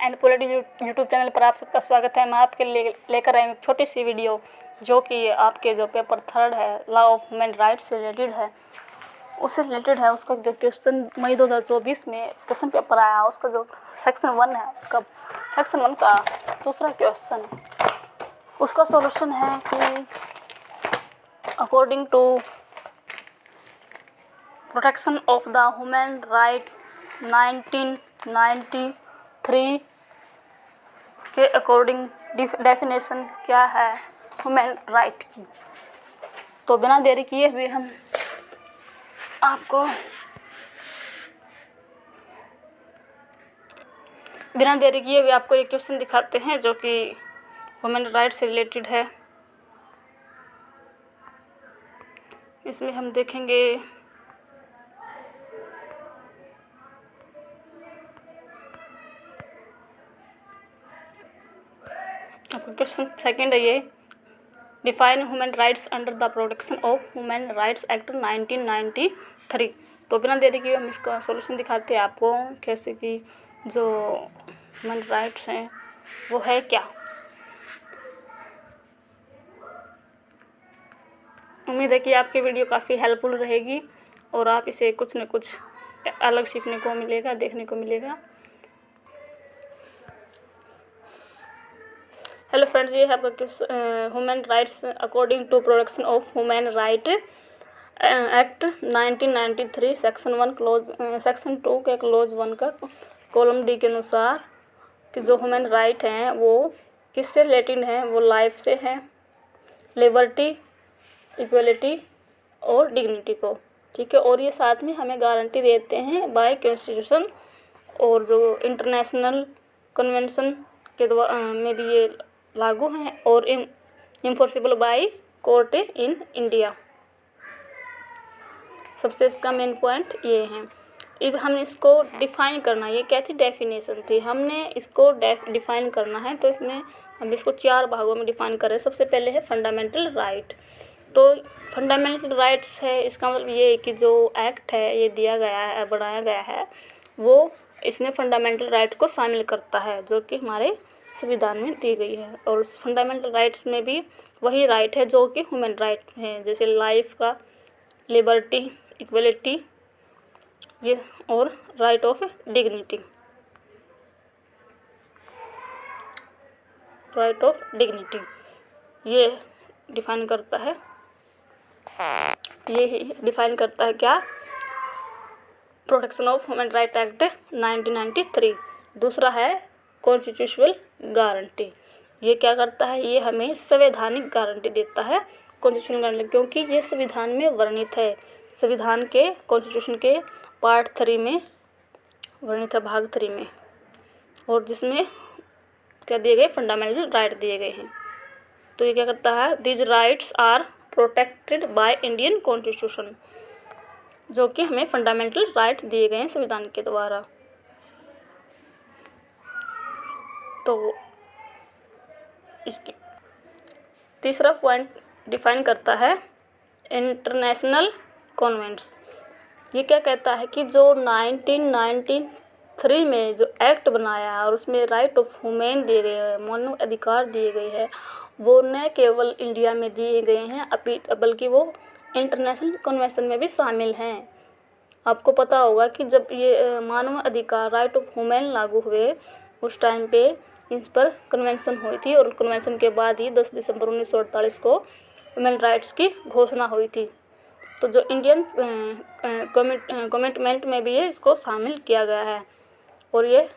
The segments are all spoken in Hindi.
एंड पॉलिटी यूट्यूब चैनल पर आप सबका स्वागत है। मैं आपके लिए लेकर आई एक छोटी सी वीडियो जो कि आपके जो पेपर 3 है लॉ ऑफ ह्यूमन राइट्स से रिलेटेड है, उससे रिलेटेड है। उसका जो क्वेश्चन मई 2024 में क्वेश्चन पेपर आया, उसका जो सेक्शन 1 है, उसका सेक्शन 1 का दूसरा क्वेश्चन, उसका सॉल्यूशन है कि according to protection of the human right 1993 के अकॉर्डिंग डेफिनेशन क्या है ह्यूमन राइट की। तो बिना देरी किए हुए हम आपको एक क्वेश्चन दिखाते हैं जो कि ह्यूमन राइट से रिलेटेड है। इसमें हम देखेंगे क्वेश्चन सेकंड है ये, define human rights under the protection of human rights act 1993। तो बिना देरी किए हम इसका सॉल्यूशन दिखाते हैं आपको, कैसे कि जो ह्यूमन राइट्स हैं वो है क्या। उम्मीद है कि आपकी वीडियो काफ़ी हेल्पफुल रहेगी और आप इसे कुछ न कुछ अलग सीखने को मिलेगा, देखने को मिलेगा। हेलो फ्रेंड्स, ये है आपका human rights according to protection of human right act 1993 section 2 के क्लोज 1 का कॉलम डी के अनुसार कि जो ह्यूमन राइट हैं वो किससे रिलेटेड हैं, वो लाइफ से हैं, लिबर्टी, इक्वलिटी और डिग्निटी को, ठीक है। और ये साथ में हमें गारंटी देते हैं बाय कॉन्स्टिट्यूशन और जो इंटरनेशनल कन्वेंशन के द्वारा में भी ये लागू हैं और enforceable by court in India. सबसे इसका मेन पॉइंट ये है। अब हम इसको डिफ़ाइन करना, ये क्या थी, डेफिनेशन थी, हमने इसको डिफ़ाइन करना है। तो इसमें हम इसको 4 भागों में डिफ़ाइन करें। सबसे पहले है फंडामेंटल राइट। तो फंडामेंटल राइट्स है, इसका मतलब ये है कि जो एक्ट है ये दिया गया है, बनाया गया है, वो इसमें फंडामेंटल राइट को शामिल करता है जो कि हमारे संविधान में दी गई है। और उस फंडामेंटल राइट्स में भी वही राइट है जो कि ह्यूमन राइट है, जैसे लाइफ का, लिबर्टी, इक्वलिटी, ये और right of dignity. Right of dignity ये डिफाइन करता है, ये डिफाइन करता है क्या, protection of human right act 1993। दूसरा है कॉन्स्टिट्यूशनल गारंटी। ये क्या करता है, ये हमें संवैधानिक गारंटी देता है, कॉन्स्टिट्यूशनल गारंटी, क्योंकि ये संविधान में वर्णित है, संविधान के कॉन्स्टिट्यूशन के पार्ट 3 में वर्णित है, भाग 3 में, और जिसमें क्या दिए गए, फंडामेंटल राइट दिए गए हैं। तो ये क्या करता है, these rights are protected by Indian constitution, जो कि हमें फंडामेंटल राइट दिए गए हैं संविधान के द्वारा। तो इसकी तीसरा पॉइंट डिफाइन करता है इंटरनेशनल कॉन्वेंट्स। ये क्या कहता है कि जो 1993 में जो एक्ट बनाया है और उसमें राइट ऑफ ह्यूमन दिए गए हैं, मानव अधिकार दिए गए हैं, वो न केवल इंडिया में दिए गए हैं बल्कि वो इंटरनेशनल कन्वेंशन में भी शामिल हैं। आपको पता होगा कि जब ये मानव अधिकार, राइट ऑफ ह्यूमन लागू हुए, उस टाइम पे इस पर कन्वेंशन हुई थी और कन्वेंशन के बाद ही 10 दिसंबर 1948 को ह्यूमन राइट्स की घोषणा हुई थी। तो जो इंडियन कमिटमेंट में भी ये इसको शामिल किया गया है। और ये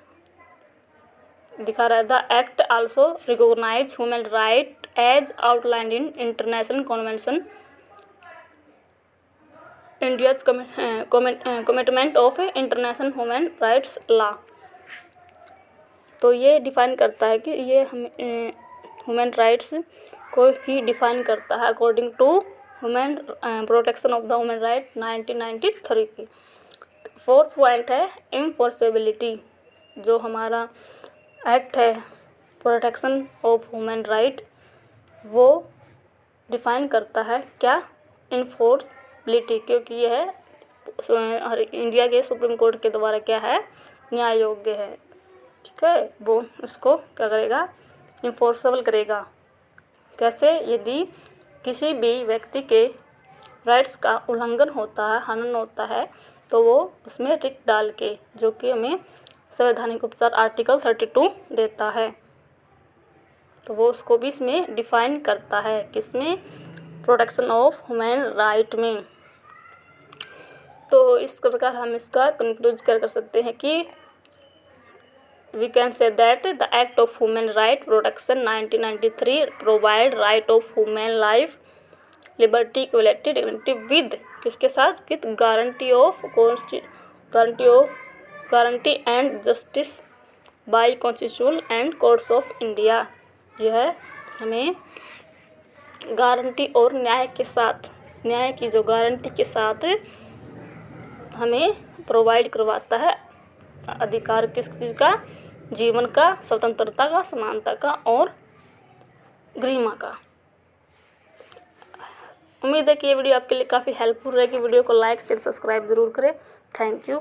दिखा रहा है, the act also recognise human right as outlined in international convention, India's commitment of international human rights law. तो ये डिफाइन करता है कि ये हम ह्यूमन राइट्स को ही डिफाइन करता है according to human protection of the human right 1993 की। फोर्थ पॉइंट है इन्फोर्सेबिलिटी। जो हमारा एक्ट है प्रोटेक्शन ऑफ ह्यूमन राइट, वो डिफाइन करता है क्या, इन्फोर्सबिलिटी, क्योंकि यह है इंडिया के सुप्रीम कोर्ट के द्वारा क्या है, न्याय योग्य है, ठीक है, वो उसको क्या करेगा, इन्फोर्सेबल करेगा। कैसे, यदि किसी भी व्यक्ति के राइट्स का उल्लंघन होता है, हनन होता है, तो वो उसमें रिट डाल के, जो कि हमें संवैधानिक उपचार आर्टिकल 32 देता है, तो वो उसको भी इसमें डिफाइन करता है, किसमें, प्रोटेक्शन ऑफ ह्यूमन राइट में। तो इस प्रकार हम इसका कंक्लूज कर सकते हैं कि we can say that the Act of Human Right Protection 1993 provide right of human life, liberty, equality, dignity with किसके साथ, with guarantee and justice by constitution and courts of India। यह हमें गारंटी और न्याय के साथ, न्याय की जो गारंटी के साथ हमें प्रोवाइड करवाता है अधिकार, किस चीज़ का, जीवन का, स्वतंत्रता का, समानता का और गरिमा का। उम्मीद है कि ये वीडियो आपके लिए काफ़ी हेल्पफुल रहेगी। वीडियो को लाइक शेयर सब्सक्राइब जरूर करें। Thank you.